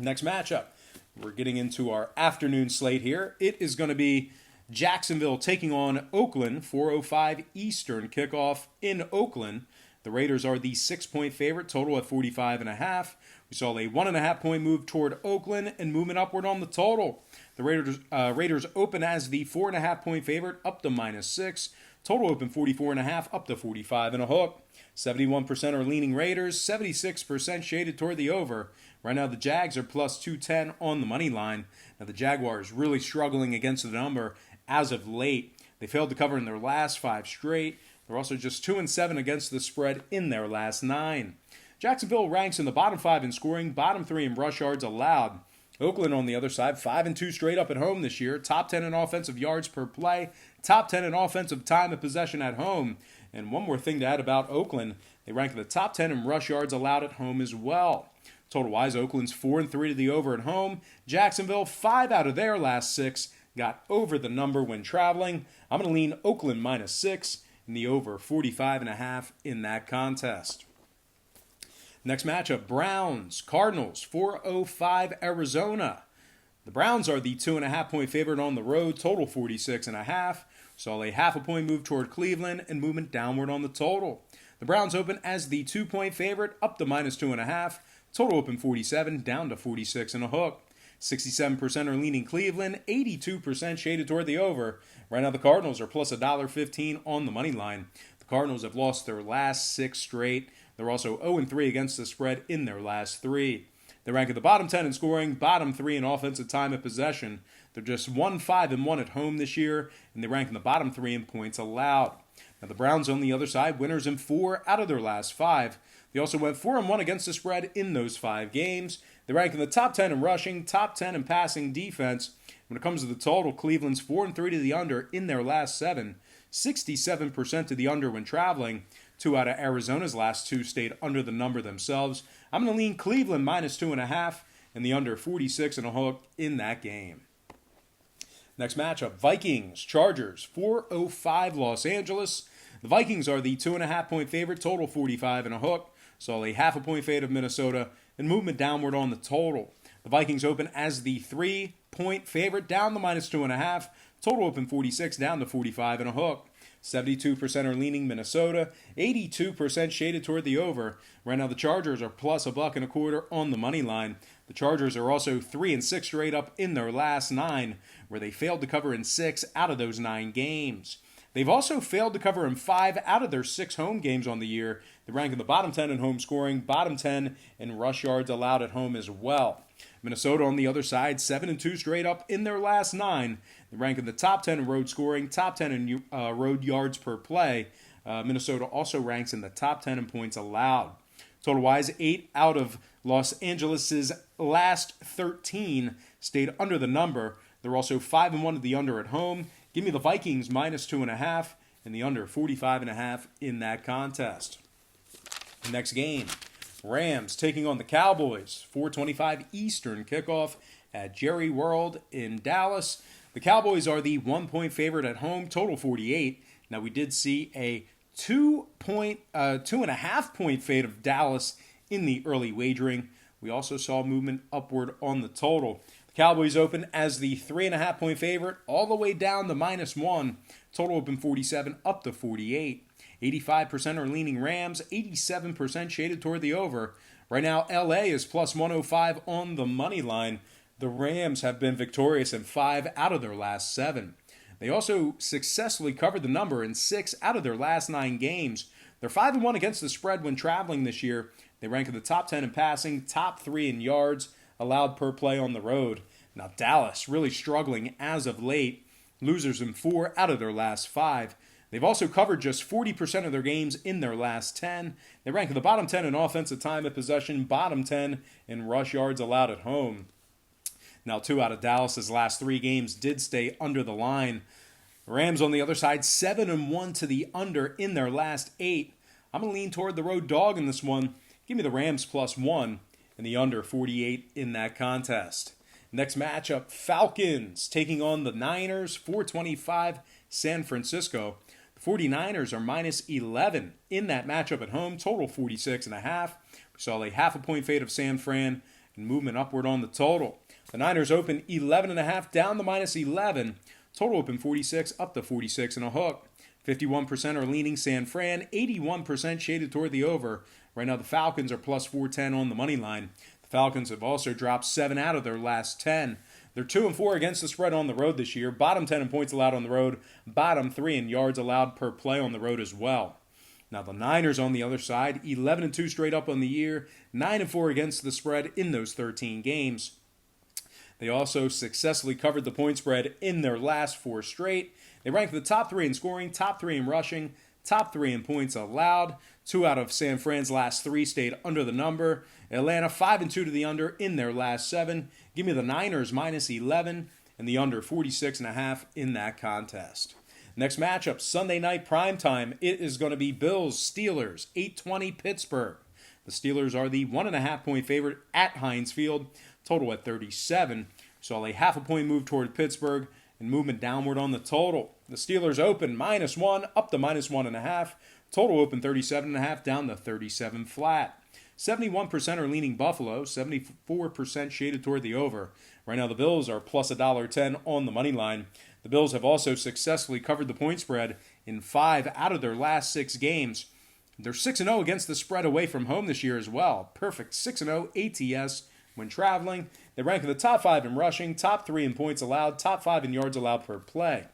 Next matchup, we're getting into our afternoon slate here. It is going to be Jacksonville taking on Oakland, 4:05 Eastern kickoff in Oakland. The Raiders are the 6-point favorite, total at 45.5. We saw a 1.5-point move toward Oakland and movement upward on the total. The Raiders open as the 4.5-point favorite, up to -6. Total open 44.5, up to 45 and a hook. 71% are leaning Raiders, 76% shaded toward the over. Right now the Jags are plus 210 on the money line. Now the Jaguars really struggling against the number as of late. They failed to cover in their last 5 straight. They're also just 2-7 against the spread in their last 9. Jacksonville ranks in the bottom 5 in scoring, bottom 3 in rush yards allowed. Oakland, on the other side, 5-2 straight up at home this year. Top 10 in offensive yards per play. Top 10 in offensive time of possession at home. And one more thing to add about Oakland, they rank in the top 10 in rush yards allowed at home as well. Total-wise, Oakland's 4-3 to the over at home. Jacksonville, 5 out of their last 6 got over the number when traveling. I'm going to lean Oakland -6 in the over 45.5 in that contest. Next matchup, Browns, Cardinals, 4:05 Arizona. The Browns are the 2.5-point favorite on the road, total 46.5. Saw a 0.5-point move toward Cleveland and movement downward on the total. The Browns open as the 2-point favorite, up to -2.5. Total open 47, down to 46 and a hook. 67% are leaning Cleveland, 82% shaded toward the over. Right now the Cardinals are plus $1.15 on the money line. The Cardinals have lost their last 6 straight. They're also 0-3 against the spread in their last 3. They rank at the bottom 10 in scoring, bottom 3 in offensive time of possession. They're just 1-5-1 at home this year, and they rank in the bottom 3 in points allowed. Now the Browns on the other side, winners in 4 out of their last 5. They also went 4-1 against the spread in those 5 games. They rank in the top 10 in rushing, top 10 in passing defense. When it comes to the total, Cleveland's 4-3 to the under in their last 7. 67% to the under when traveling. 2 out of Arizona's last 2 stayed under the number themselves. I'm going to lean Cleveland -2.5 and the under 46 and a hook in that game. Next matchup, Vikings, Chargers, 4:05 Los Angeles. The Vikings are the 2.5-point favorite, total 45 and a hook. Saw a 0.5-point fade of Minnesota and movement downward on the total. The Vikings open as the 3-point favorite, down to -2.5. Total open 46, down to 45 and a hook. 72% are leaning Minnesota, 82% shaded toward the over. Right now the Chargers are plus $1.25 on the money line. The Chargers are also 3-6 straight up in their last 9, where they failed to cover in 6 out of those 9 games. They've also failed to cover in 5 out of their 6 home games on the year. They rank in the bottom 10 in home scoring, bottom 10 in rush yards allowed at home as well. Minnesota on the other side, 7-2 straight up in their last 9. They rank in the top 10 in road scoring, top 10 in road yards per play. Minnesota also ranks in the top 10 in points allowed. Total-wise, 8 out of Los Angeles' last 13 stayed under the number. They're also 5-1 to the under at home. Give me the Vikings -2.5 and the under 45.5 in that contest. Next game, Rams taking on the Cowboys, 4:25 Eastern kickoff at Jerry World in Dallas. The Cowboys are the 1-point favorite at home, total 48. Now we did see a 2.5-point fade of Dallas in the early wagering. We also saw movement upward on the total. The Cowboys open as the 3.5-point favorite, all the way down to -1. Total open 47, up to 48. 85% are leaning Rams, 87% shaded toward the over. Right now, LA is plus 105 on the money line. The Rams have been victorious in 5 out of their last 7. They also successfully covered the number in 6 out of their last 9 games. They're 5-1 against the spread when traveling this year. They rank in the top 10 in passing, top 3 in yards allowed per play on the road. Now, Dallas really struggling as of late. Losers in 4 out of their last 5. They've also covered just 40% of their games in their last 10. They rank in the bottom 10 in offensive time of possession, bottom 10 in rush yards allowed at home. Now, 2 out of Dallas's last 3 games did stay under the line. Rams on the other side, 7-1 to the under in their last 8. I'm going to lean toward the road dog in this one. Give me the Rams +1 and the under 48 in that contest. Next matchup, Falcons taking on the Niners, 4:25 San Francisco. The 49ers are -11 in that matchup at home, total 46.5. We saw a 0.5-point fade of San Fran and movement upward on the total. The Niners open 11.5 down to -11. Total open 46 up to 46 and a hook. 51% are leaning San Fran, 81% shaded toward the over. Right now the Falcons are plus 410 on the money line. The Falcons have also dropped 7 out of their last 10. They're 2-4 against the spread on the road this year. Bottom 10 in points allowed on the road. Bottom 3 in yards allowed per play on the road as well. Now the Niners on the other side, 11-2 straight up on the year. 9-4 against the spread in those 13 games. They also successfully covered the point spread in their last 4 straight. They rank the top 3 in scoring, top 3 in rushing, top 3 in points allowed. 2 out of San Fran's last 3 stayed under the number. Atlanta 5-2 to the under in their last 7. Give me the Niners -11 and the under 46.5 in that contest. Next matchup, Sunday night primetime. It is going to be Bills-Steelers, 8:20 Pittsburgh. The Steelers are the 1.5 point favorite at Heinz Field. Total at 37. Saw a half a point move toward Pittsburgh and movement downward on the total. The Steelers open -1 up to -1.5. Total open 37.5 down to 37 flat. 71% are leaning Buffalo, 74% shaded toward the over. Right now the Bills are plus $1.10 on the money line. The Bills have also successfully covered the point spread in 5 out of their last 6 games. They're 6-0 against the spread away from home this year as well. Perfect 6-0 ATS when traveling. They rank in the top 5 in rushing, top 3 in points allowed, top 5 in yards allowed per play.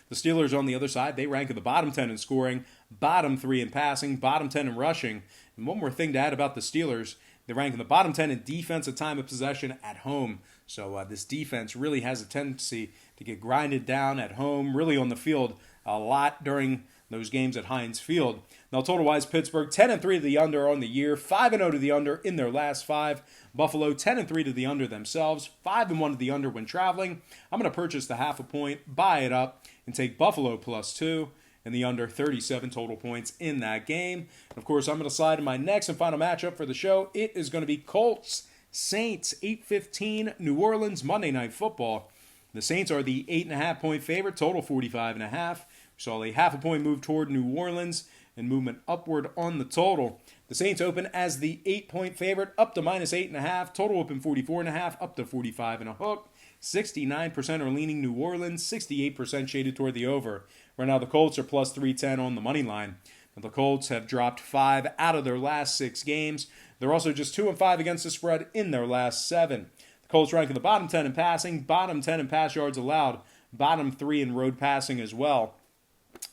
The Steelers on the other side, they rank in the bottom 10 in scoring, bottom 3 in passing, bottom 10 in rushing. And one more thing to add about the Steelers, they rank in the bottom 10 in defensive time of possession at home. So this defense really has a tendency to get grinded down at home, really on the field a lot during those games at Heinz Field. Now, total-wise, Pittsburgh 10-3 to the under on the year, 5-0 to the under in their last 5. Buffalo 10-3 to the under themselves, 5-1 to the under when traveling. I'm going to purchase the half a point, buy it up, and take Buffalo +2 and the under 37 total points in that game. And of course, I'm going to slide to my next and final matchup for the show. It is going to be Colts Saints, 8:15 New Orleans Monday Night Football. The Saints are the 8.5 point favorite, total 45.5. We saw a half a point move toward New Orleans and movement upward on the total. The Saints open as the 8-point favorite, up to -8.5. Total open 44.5, up to 45 and a hook. 69% are leaning New Orleans, 68% shaded toward the over. Right now, the Colts are plus 310 on the money line. Now, the Colts have dropped 5 out of their last 6 games. They're also just 2-5 against the spread in their last 7. The Colts rank in the bottom 10 in passing, bottom 10 in pass yards allowed, bottom 3 in road passing as well.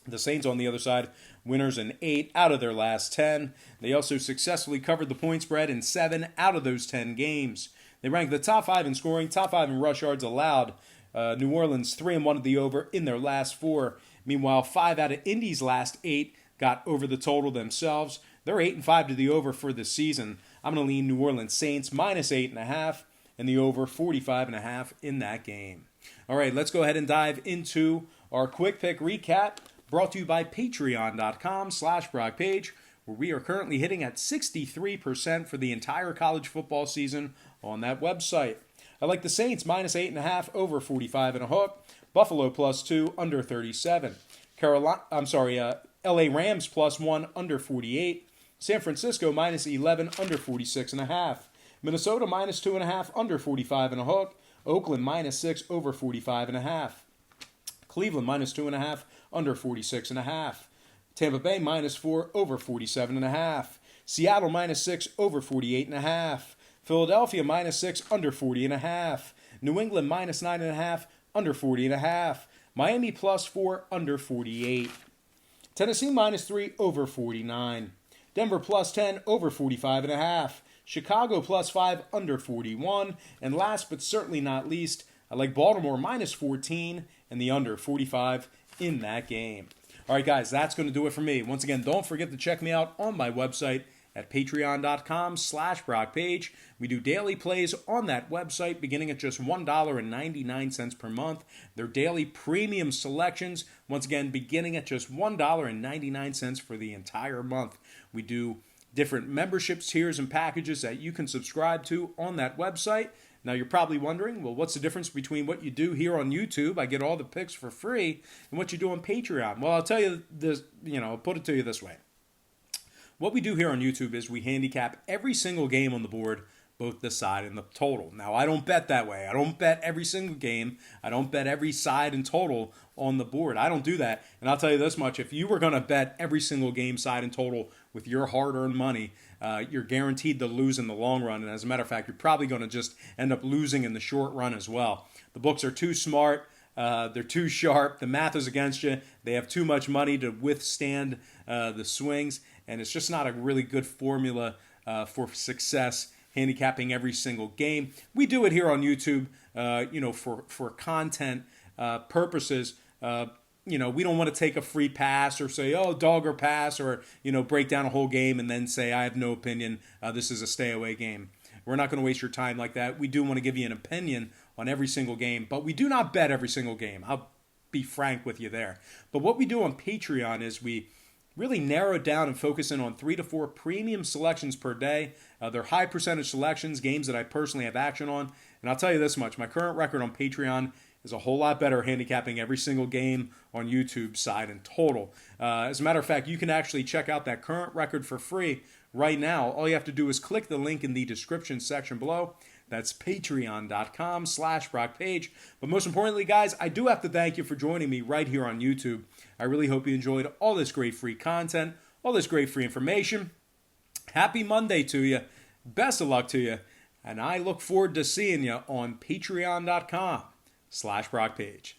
The Saints, on the other side, winners in 8 out of their last 10. They also successfully covered the point spread in 7 out of those 10 games. They rank the top 5 in scoring, top 5 in rush yards allowed. New Orleans 3-1 to the over in their last 4. Meanwhile, 5 out of Indy's last 8 got over the total themselves. They're 8-5 to the over for this season. I'm going to lean New Orleans Saints -8.5 and the over 45.5 in that game. All right, let's go ahead and dive into our quick pick recap brought to you by patreon.com/BrockPage, where we are currently hitting at 63% for the entire college football season on that website. I like the Saints -8.5 over 45 and a hook. Buffalo +2 under 37. LA Rams +1 under 48. San Francisco -11 under 46.5. Minnesota -2.5 under 45 and a hook. Oakland -6 over 45.5. Cleveland -2.5 under 46.5. Tampa Bay -4 over 47.5. Seattle -6 over 48.5. Philadelphia -6 under 40.5. New England -9.5 under 40.5. Miami +4 under 48. Tennessee -3 over 49. Denver +10 over 45.5. Chicago +5 under 41. And last but certainly not least, I like Baltimore -14 and the under 45 in that game. All right, guys, that's going to do it for me. Once again, don't forget to check me out on my website at patreon.com/BrockPage. We do daily plays on that website beginning at just $1.99 per month. They're daily premium selections, once again, beginning at just $1.99 for the entire month. We do different membership tiers and packages that you can subscribe to on that website. Now, you're probably wondering, well, what's the difference between what you do here on YouTube? I get all the picks for free, and what you do on Patreon. Well, I'll tell you this, I'll put it to you this way. What we do here on YouTube is we handicap every single game on the board both the side and the total. Now, I don't bet that way. I don't bet every single game. I don't bet every side and total on the board. I don't do that. And I'll tell you this much. If you were going to bet every single game side and total with your hard-earned money, you're guaranteed to lose in the long run. And as a matter of fact, you're probably going to just end up losing in the short run as well. The books are too smart. They're too sharp. The math is against you. They have too much money to withstand the swings. And it's just not a really good formula for success handicapping every single game. We do it here on YouTube, for content purposes. We don't want to take a free pass or say, oh, dog or pass, or, break down a whole game and then say, I have no opinion. This is a stay away game. We're not going to waste your time like that. We do want to give you an opinion on every single game, but we do not bet every single game. I'll be frank with you there. But what we do on Patreon is we really narrow it down and focus in on 3 to 4 premium selections per day. They're high percentage selections, games that I personally have action on. And I'll tell you this much, my current record on Patreon is a whole lot better handicapping every single game on YouTube side and total. As a matter of fact, you can actually check out that current record for free right now. All you have to do is click the link in the description section below. That's patreon.com/BrockPage. But most importantly, guys, I do have to thank you for joining me right here on YouTube. I really hope you enjoyed all this great free content, all this great free information. Happy Monday to you. Best of luck to you. And I look forward to seeing you on patreon.com/BrockPage.